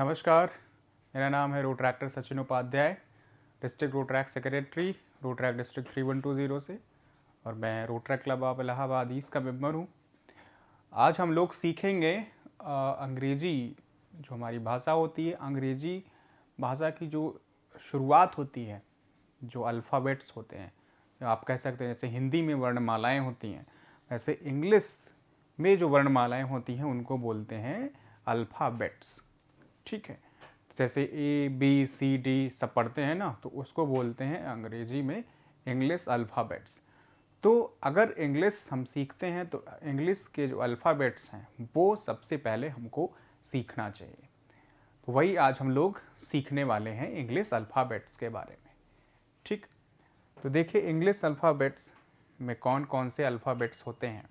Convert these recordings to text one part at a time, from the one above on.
नमस्कार, मेरा नाम है Rotaractor Sachin Upadhyay, district Rotaract secretary, Rotaract district 3120 से, और मैं Rotaract club of Allahabad east का मेंबर हूँ। आज हम लोग सीखेंगे अंग्रेज़ी, जो हमारी भाषा होती है, अंग्रेज़ी भाषा की जो शुरुआत होती है, जो अल्फ़ाबेट्स होते हैं, आप कह सकते हैं जैसे हिंदी में वर्णमालाएँ होती हैं, वैसे इंग्लिश में जो वर्णमालाएँ होती हैं उनको बोलते हैं अल्फ़ाबेट्स। ठीक है, जैसे ए बी सी डी सब पढ़ते हैं ना, तो उसको बोलते हैं अंग्रेजी में इंग्लिश अल्फ़ाबेट्स। तो अगर इंग्लिश हम सीखते हैं तो इंग्लिश के जो अल्फ़ाबेट्स हैं वो सबसे पहले हमको सीखना चाहिए। तो वही आज हम लोग सीखने वाले हैं इंग्लिश अल्फ़ाबेट्स के बारे में। ठीक, तो देखिए इंग्लिश अल्फ़ाबेट्स में कौन कौन से अल्फ़ाबेट्स होते हैं।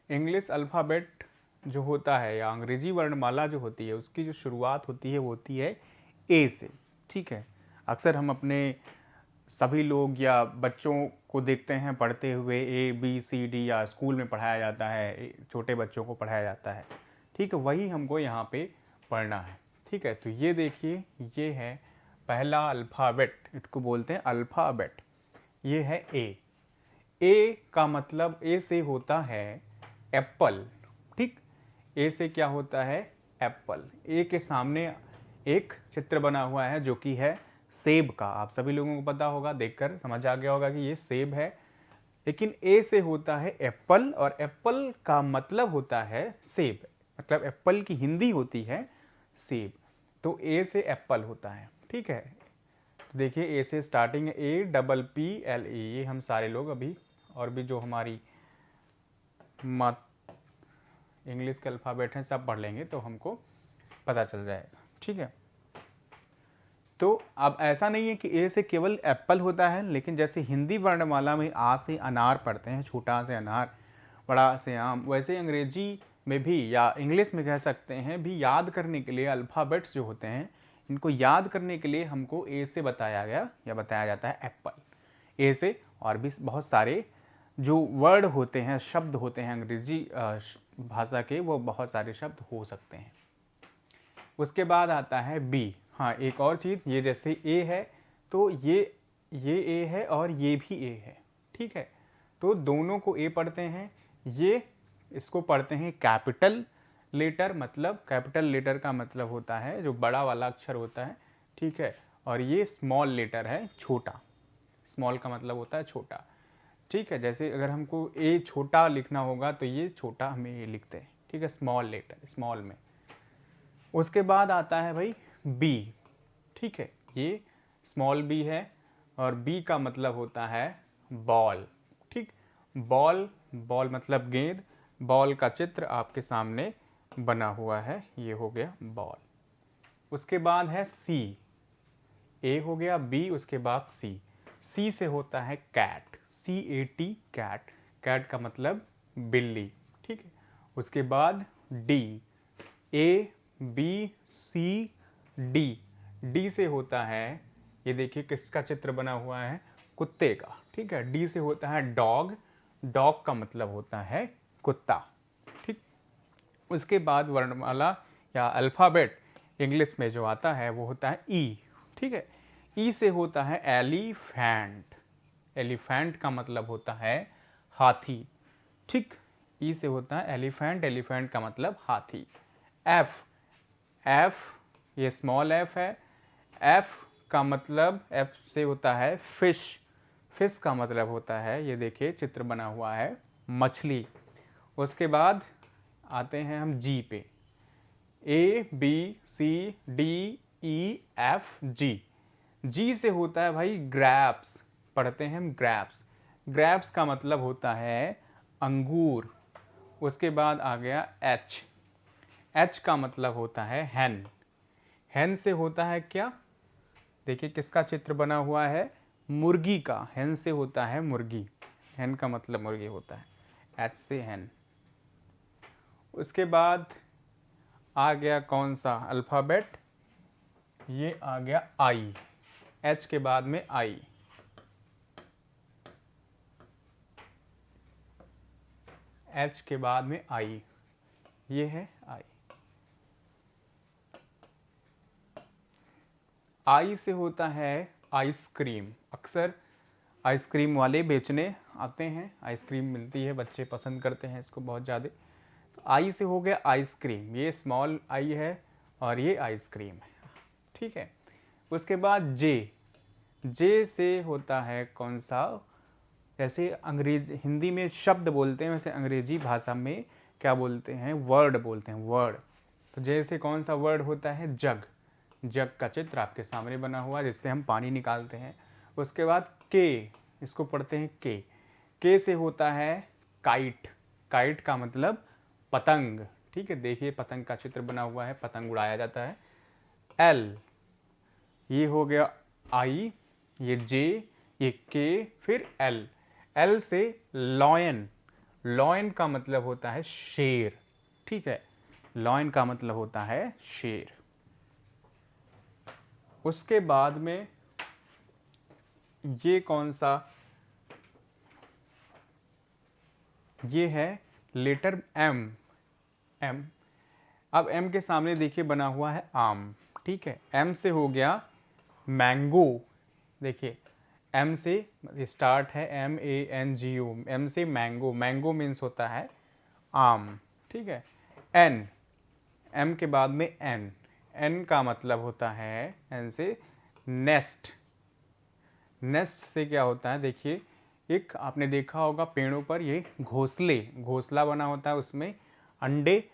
इंग्लिश अल्फ़ाबेट जो होता है या अंग्रेजी वर्णमाला जो होती है उसकी जो शुरुआत होती है वो होती है ए से। ठीक है, अक्सर हम अपने सभी लोग या बच्चों को देखते हैं पढ़ते हुए ए बी सी डी, या स्कूल में पढ़ाया जाता है, छोटे बच्चों को पढ़ाया जाता है। ठीक है, वही हमको यहाँ पे पढ़ना है। ठीक है, तो ये देखिए, ये है पहला अल्फ़ाबेट, इसको बोलते हैं अल्फ़ाबेट। ये है ए। ए का मतलब ए से होता है एप्पल। ठीक, ए से क्या होता है एप्पल। ए के सामने एक चित्र बना हुआ है जो कि है सेब का। आप सभी लोगों को पता होगा, देखकर समझ आ गया होगा कि ये सेब है। लेकिन ए से होता है एप्पल, और एप्पल का मतलब होता है सेब, मतलब एप्पल की हिंदी होती है सेब। तो ए से एप्पल होता है। ठीक है, तो देखिए ए से स्टार्टिंग है A double P L A, ये हम सारे लोग अभी और भी जो हमारी इंग्लिश के अल्फ़ाबेट हैं सब पढ़ लेंगे तो हमको पता चल जाएगा। ठीक है, तो अब ऐसा नहीं है कि ए से केवल एप्पल होता है, लेकिन जैसे हिंदी वर्णमाला में आ से अनार पढ़ते हैं, छोटा से अनार बड़ा से आम, वैसे अंग्रेजी में भी या इंग्लिश में कह सकते हैं भी याद करने के लिए अल्फ़ाबेट्स जो होते हैं, इनको याद करने के लिए हमको ए से बताया गया या बताया जाता है एप्पल। ए से और भी बहुत सारे जो वर्ड होते हैं, शब्द होते हैं अंग्रेजी भाषा के, वो बहुत सारे शब्द हो सकते हैं। उसके बाद आता है बी। हाँ, एक और चीज़, ये जैसे ए है तो ये ए है और ये भी ए है। ठीक है, तो दोनों को ए पढ़ते हैं। ये इसको पढ़ते हैं कैपिटल लेटर, मतलब कैपिटल लेटर का मतलब होता है जो बड़ा वाला अक्षर होता है। ठीक है, और ये स्मॉल लेटर है, छोटा। स्मॉल का मतलब होता है छोटा। ठीक है, जैसे अगर हमको ए छोटा लिखना होगा तो ये छोटा हमें ये लिखते हैं। ठीक है, स्मॉल लेटर, स्मॉल में। उसके बाद आता है भाई बी। ठीक है, ये स्मॉल बी है और बी का मतलब होता है बॉल। ठीक, बॉल, बॉल मतलब गेंद। बॉल का चित्र आपके सामने बना हुआ है, ये हो गया बॉल। उसके बाद है सी। ए हो गया, बी, उसके बाद सी। सी से होता है cat, C A T, cat. Cat का मतलब बिल्ली। ठीक है, उसके बाद D. A B C D. D से होता है, ये देखिए किसका चित्र बना हुआ है, कुत्ते का। ठीक है, डी से होता है डॉग। डॉग का मतलब होता है कुत्ता। ठीक, उसके बाद वर्णमाला या अल्फ़ाबेट इंग्लिश में जो आता है वो होता है ई। ठीक है, ई से होता है एलिफेंट। एलिफेंट का मतलब होता है हाथी। ठीक, ई से होता है एलिफेंट, एलिफेंट का मतलब हाथी। एफ। एफ, ये स्मॉल एफ है। एफ का मतलब, एफ से होता है फिश। फिश का मतलब होता है, ये देखिए चित्र बना हुआ है, मछली। उसके बाद आते हैं हम जी पे। A B C D E F G. G से होता है भाई ग्रैप्स, पढ़ते हैं हम ग्रैप्स। ग्रैप्स का मतलब होता है अंगूर। उसके बाद आ गया एच। एच का मतलब होता है हैन। हैन से होता है क्या, देखिए किसका चित्र बना हुआ है, मुर्गी का। हैन से होता है मुर्गी, हैन का मतलब मुर्गी होता है, एच से हैन। उसके बाद आ गया कौन सा अल्फ़ाबेट, ये आ गया आई। एच के बाद में आई। एच के बाद में आई, ये है आई। आई से होता है आइसक्रीम। अक्सर आइसक्रीम वाले बेचने आते हैं, आइसक्रीम मिलती है, बच्चे पसंद करते हैं इसको बहुत ज़्यादा। तो आई से हो गया आइसक्रीम, ये स्मॉल आई है और ये आइसक्रीम है, ठीक है। उसके बाद जे, जे से होता है कौन सा, जैसे अंग्रेजी हिंदी में शब्द बोलते हैं वैसे अंग्रेजी भाषा में क्या बोलते हैं, वर्ड बोलते हैं, वर्ड। तो जैसे कौन सा वर्ड होता है, जग। जग का चित्र आपके सामने बना हुआ है जिससे हम पानी निकालते हैं। उसके बाद के, इसको पढ़ते हैं के से होता है काइट। काइट का मतलब पतंग, ठीक है, देखिए पतंग का चित्र बना हुआ है, पतंग उड़ाया जाता है। एल, ये हो गया आई, ये जे, ये के, फिर एल। एल से लॉयन। लॉयन का मतलब होता है शेर, ठीक है, लॉयन का मतलब होता है शेर। उसके बाद में ये कौन सा, ये है लेटर एम। एम, अब एम के सामने देखिए बना हुआ है आम, ठीक है। एम से हो गया मैंगो, देखिए एम से स्टार्ट है, MANGO, एम से मैंगो। मैंगो मीन्स होता है आम, ठीक है। एन, एम के बाद में एन, एन का मतलब होता है, एन से नेस्ट। नेस्ट से क्या होता है, देखिए एक आपने देखा होगा पेड़ों पर ये घोंसले, घोंसला बना होता है, उसमें अंडे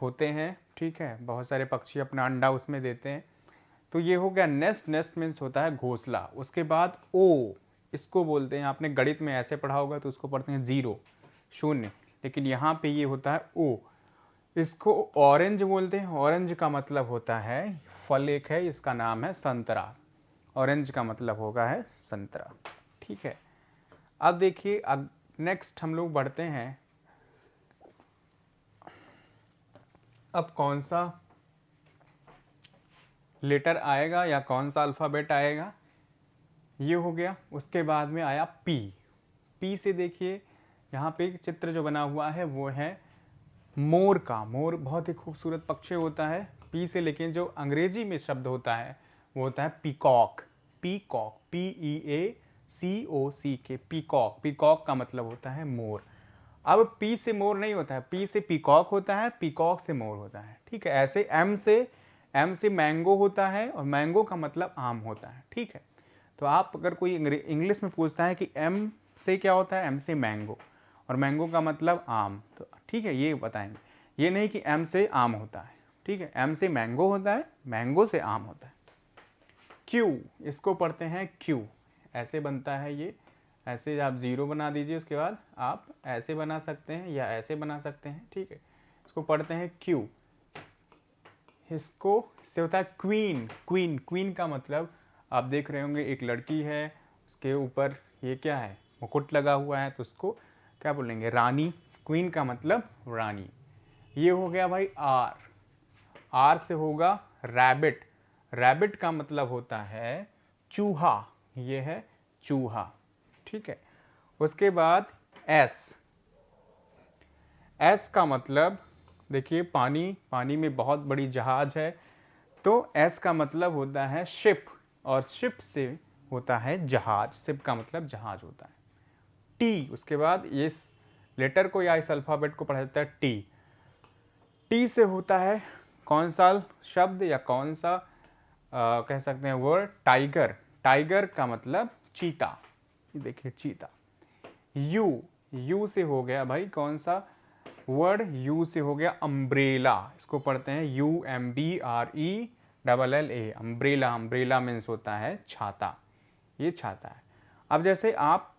होते हैं, ठीक है, बहुत सारे पक्षी अपना अंडा उसमें देते हैं। तो ये हो गया नेस्ट। नेस्ट मीन्स होता है घोंसला। उसके बाद ओ, इसको बोलते हैं, आपने गणित में ऐसे पढ़ा होगा तो उसको पढ़ते हैं जीरो, शून्य, लेकिन यहाँ पे ये होता है ओ। इसको ऑरेंज बोलते हैं। ऑरेंज का मतलब होता है फल एक है, इसका नाम है संतरा। ऑरेंज का मतलब होगा है संतरा, ठीक है। अब देखिए, अब नेक्स्ट हम लोग बढ़ते हैं। अब कौन सा लेटर आएगा या कौन सा अल्फ़ाबेट आएगा, ये हो गया। उसके बाद में आया पी। पी से देखिए यहाँ पे चित्र जो बना हुआ है वो है मोर का। मोर बहुत ही खूबसूरत पक्षी होता है। पी से, लेकिन जो अंग्रेजी में शब्द होता है वो होता है peacock. Peacock, PEACOCK, peacock. Peacock का मतलब होता है मोर। अब पी से मोर नहीं होता है, पी से पीकॉक होता है, पीकॉक से मोर होता है, ठीक है। ऐसे एम से मैंगो होता है और मैंगो का मतलब आम होता है, ठीक है। तो आप अगर कोई इंग्लिश में पूछता है कि एम से क्या होता है, एम से मैंगो, और मैंगो का मतलब आम, तो ठीक है ये बताएंगे। ये नहीं कि एम से आम होता है, ठीक है, एम से मैंगो होता है, मैंगो से आम होता है। क्यू, इसको पढ़ते हैं क्यू, ऐसे बनता है ये, ऐसे आप जीरो बना दीजिए, उसके बाद आप ऐसे बना सकते हैं या ऐसे बना सकते हैं, ठीक है। इसको पढ़ते हैं क्यू। इसको इससे होता है क्वीन। क्वीन, क्वीन का मतलब आप देख रहे होंगे एक लड़की है, उसके ऊपर ये क्या है, मुकुट लगा हुआ है, तो उसको क्या बोलेंगे, रानी। क्वीन का मतलब रानी। ये हो गया भाई आर। आर से होगा रैबिट। रैबिट का मतलब होता है चूहा, ये है चूहा, ठीक है। उसके बाद एस। एस का मतलब देखिए पानी, पानी में बहुत बड़ी जहाज है, तो एस का मतलब होता है शिप, और शिप से होता है जहाज। शिप का मतलब जहाज होता है। टी, उसके बाद इस लेटर को या इस अल्फ़ाबेट को पढ़ा जाता है टी। टी से होता है कौन सा शब्द या कौन सा कह सकते हैं वर्ड, टाइगर। टाइगर का मतलब चीता, देखिए चीता। यू, यू से हो गया भाई कौन सा वर्ड, यू से हो गया अम्ब्रेला। इसको पढ़ते हैं UMBRELLA, अम्ब्रेला। अम्ब्रेला मीन्स होता है छाता, ये छाता है। अब जैसे आप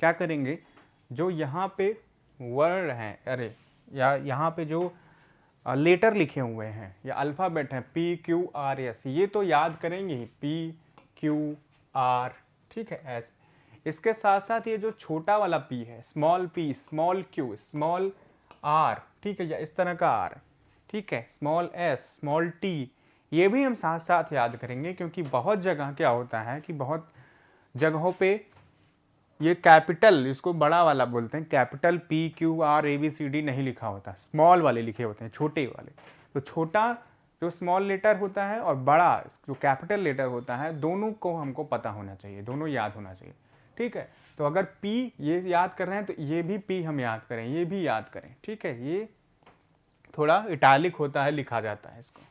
क्या करेंगे, जो यहाँ पे वर्ड हैं, अरे या यहाँ पे जो लेटर लिखे हुए हैं या अल्फ़ाबेट हैं PQRS, ये तो याद करेंगे ही, PQR, ठीक है, ऐसे। इसके साथ साथ ये जो छोटा वाला P है, small p, small q, small r, ठीक है, या इस तरह का r, ठीक है, स्मॉल s, स्मॉल t, ये भी हम साथ साथ याद करेंगे, क्योंकि बहुत जगह क्या होता है कि बहुत जगहों पे ये कैपिटल, इसको बड़ा वाला बोलते हैं, कैपिटल PQRABCD नहीं लिखा होता, स्मॉल वाले लिखे होते हैं, छोटे वाले। तो छोटा जो स्मॉल लेटर होता है और बड़ा जो कैपिटल लेटर होता है, दोनों को हमको पता होना चाहिए, दोनों याद होना चाहिए। ठीक है, तो अगर P ये याद कर रहे हैं तो ये भी P हम याद करें, ये भी याद करें। ठीक है, ये थोड़ा इटैलिक होता है, लिखा जाता है इसको।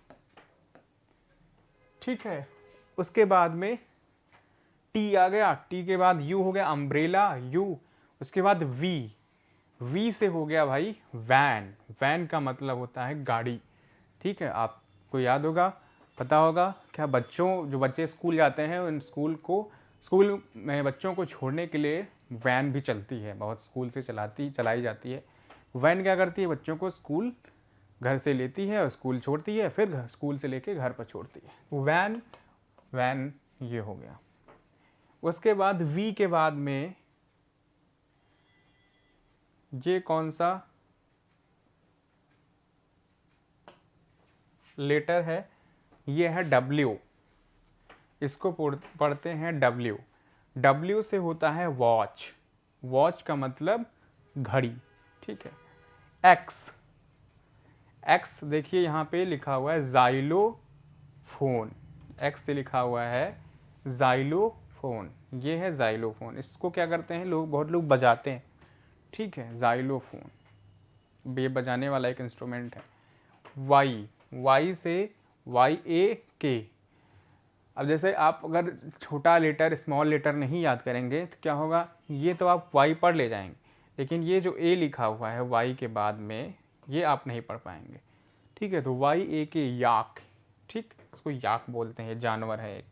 ठीक है, उसके बाद में T आ गया, T के बाद U हो गया, अम्ब्रेला U। उसके बाद V से हो गया भाई वैन। वैन का मतलब होता है गाड़ी। ठीक है, आपको याद होगा, पता होगा क्या, जो बच्चे स्कूल जाते हैं उन स्कूल में बच्चों को छोड़ने के लिए वैन भी चलती है, बहुत स्कूल से चलाई जाती है। वैन क्या करती है, बच्चों को स्कूल घर से लेती है और स्कूल छोड़ती है, फिर स्कूल से लेके घर पर छोड़ती है। वैन ये हो गया। उसके बाद V के बाद में ये कौन सा लेटर है, ये है W। इसको पढ़ते हैं W से होता है वॉच। वॉच का मतलब घड़ी। ठीक है, X देखिए यहाँ पे लिखा हुआ है जाइलोफोन। X से लिखा हुआ है जाइलोफोन, ये है जाइलोफोन। इसको क्या करते हैं बहुत लोग बजाते हैं। ठीक है, जाइलोफोन ये बजाने वाला एक इंस्ट्रूमेंट है। Y से YAK। अब जैसे आप अगर छोटा लेटर स्मॉल लेटर नहीं याद करेंगे तो क्या होगा, ये तो आप Y पढ़ ले जाएंगे, लेकिन ये जो A लिखा हुआ है Y के बाद में, ये आप नहीं पढ़ पाएंगे। ठीक है, तो YAK याक। ठीक, इसको याक बोलते हैं, जानवर है एक।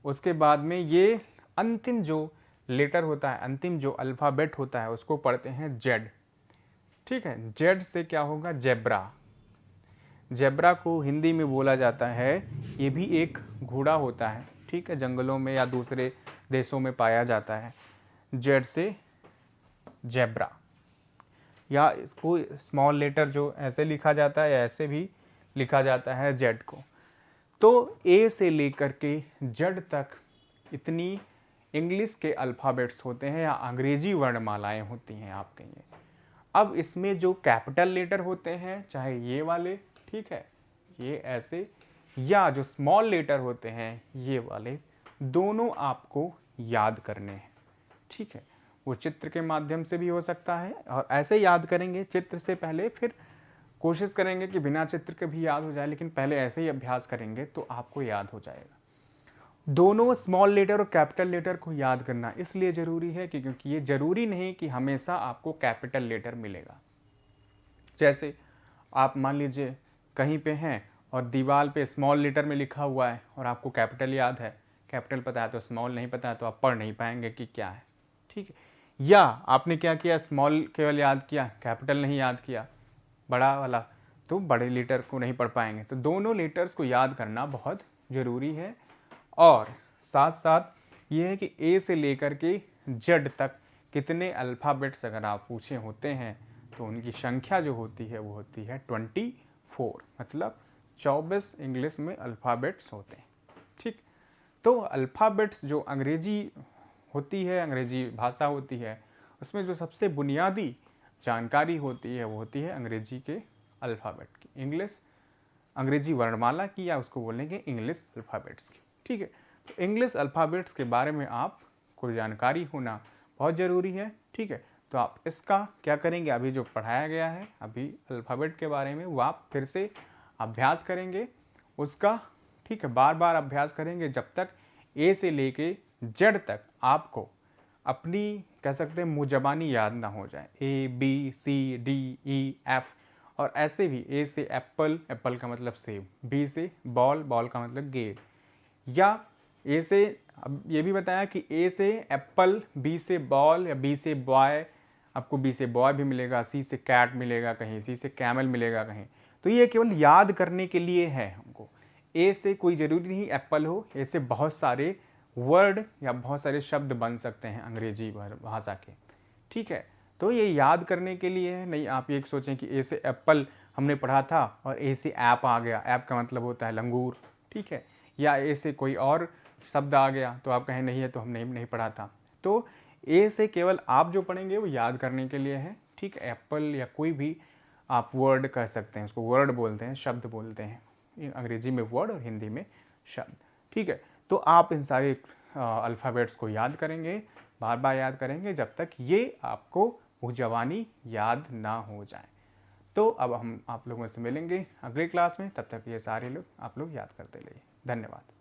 उसके बाद में ये अंतिम जो लेटर होता है, अंतिम जो अल्फ़ाबेट होता है, उसको पढ़ते हैं Z। ठीक है, Z से क्या होगा, जेब्रा। जेब्रा को हिंदी में बोला जाता है, ये भी एक घोड़ा होता है। ठीक है, जंगलों में या दूसरे देशों में पाया जाता है। जेड से जेब्रा, या इसको स्मॉल लेटर जो ऐसे लिखा जाता है, ऐसे भी लिखा जाता है जेड को। तो ए से लेकर के जेड तक इतनी इंग्लिश के अल्फ़ाबेट्स होते हैं या अंग्रेजी वर्णमालाएं होती हैं, आप कहिए। अब इसमें जो कैपिटल लेटर होते हैं, चाहे ये वाले, ठीक है, ये ऐसे, या जो स्मॉल लेटर होते हैं ये वाले, दोनों आपको याद करने हैं। ठीक है, वो चित्र के माध्यम से भी हो सकता है, और ऐसे याद करेंगे चित्र से पहले, फिर कोशिश करेंगे कि बिना चित्र के भी याद हो जाए, लेकिन पहले ऐसे ही अभ्यास करेंगे तो आपको याद हो जाएगा। दोनों स्मॉल लेटर और कैपिटल लेटर को याद करना इसलिए ज़रूरी है कि क्योंकि ये ज़रूरी नहीं कि हमेशा आपको कैपिटल लेटर मिलेगा। जैसे आप मान लीजिए कहीं पे हैं और दीवार पे स्मॉल लेटर में लिखा हुआ है और आपको कैपिटल याद है, कैपिटल पता है तो स्मॉल नहीं पता है, तो आप पढ़ नहीं पाएंगे कि क्या है। ठीक है, या आपने क्या किया, स्मॉल केवल याद किया, कैपिटल नहीं याद किया, बड़ा वाला, तो बड़े लेटर को नहीं पढ़ पाएंगे। तो दोनों लेटर्स को याद करना बहुत ज़रूरी है। और साथ साथ ये है कि ए से लेकर के जेड तक कितने अल्फ़ाबेट्स अगर आप पूछे होते हैं तो उनकी संख्या जो होती है वो होती है 24, मतलब 24 इंग्लिश में अल्फ़ाबेट्स होते हैं। ठीक, तो अल्फ़ाबेट्स जो अंग्रेजी होती है, अंग्रेजी भाषा होती है, उसमें जो सबसे बुनियादी जानकारी होती है वो होती है अंग्रेजी के अल्फ़ाबेट की, अंग्रेजी वर्णमाला की, या उसको बोलेंगे इंग्लिश अल्फ़ाबेट्स की। ठीक है, तो इंग्लिश अल्फ़ाबेट्स के बारे में आपको जानकारी होना बहुत ज़रूरी है। ठीक है, तो आप इसका क्या करेंगे, अभी जो पढ़ाया गया है अभी अल्फ़ाबेट के बारे में, वो आप फिर से अभ्यास करेंगे उसका। ठीक है, बार बार अभ्यास करेंगे जब तक ए से लेके जेड तक आपको अपनी कह सकते हैं मुँह ज़बानी याद ना हो जाए। ABCDEF, और ऐसे भी ए से एप्पल, एप्पल का मतलब सेब, बी से बॉल, बॉल का मतलब गेंद, या ए से, अब ये भी बताया कि ए से एप्पल, बी से बॉल, या बी से बॉय, आपको बी से बॉय भी मिलेगा, सी से कैट मिलेगा कहीं, सी से कैमल मिलेगा कहीं। तो ये केवल याद करने के लिए है हमको। ए से कोई ज़रूरी नहीं एप्पल हो, ए से बहुत सारे वर्ड या बहुत सारे शब्द बन सकते हैं अंग्रेजी भाषा के। ठीक है, तो ये याद करने के लिए है, नहीं आप ये सोचें कि ए से एप्पल हमने पढ़ा था और ए से ऐप आ गया, ऐप का मतलब होता है लंगूर। ठीक है, या ए से कोई और शब्द आ गया तो आप कहें नहीं है तो हमने नहीं पढ़ा था। तो ए से केवल आप जो पढ़ेंगे वो याद करने के लिए है। ठीक है, एप्पल या कोई भी आप वर्ड कह सकते हैं, उसको वर्ड बोलते हैं, शब्द बोलते हैं, अंग्रेजी में वर्ड और हिंदी में शब्द। ठीक है, तो आप इन सारे अल्फ़ाबेट्स को याद करेंगे, बार बार याद करेंगे जब तक ये आपको वो जवानी याद ना हो जाए। तो अब हम आप लोगों से मिलेंगे अगले क्लास में, तब तक ये सारे लोग आप लोग याद करते रहिए। धन्यवाद।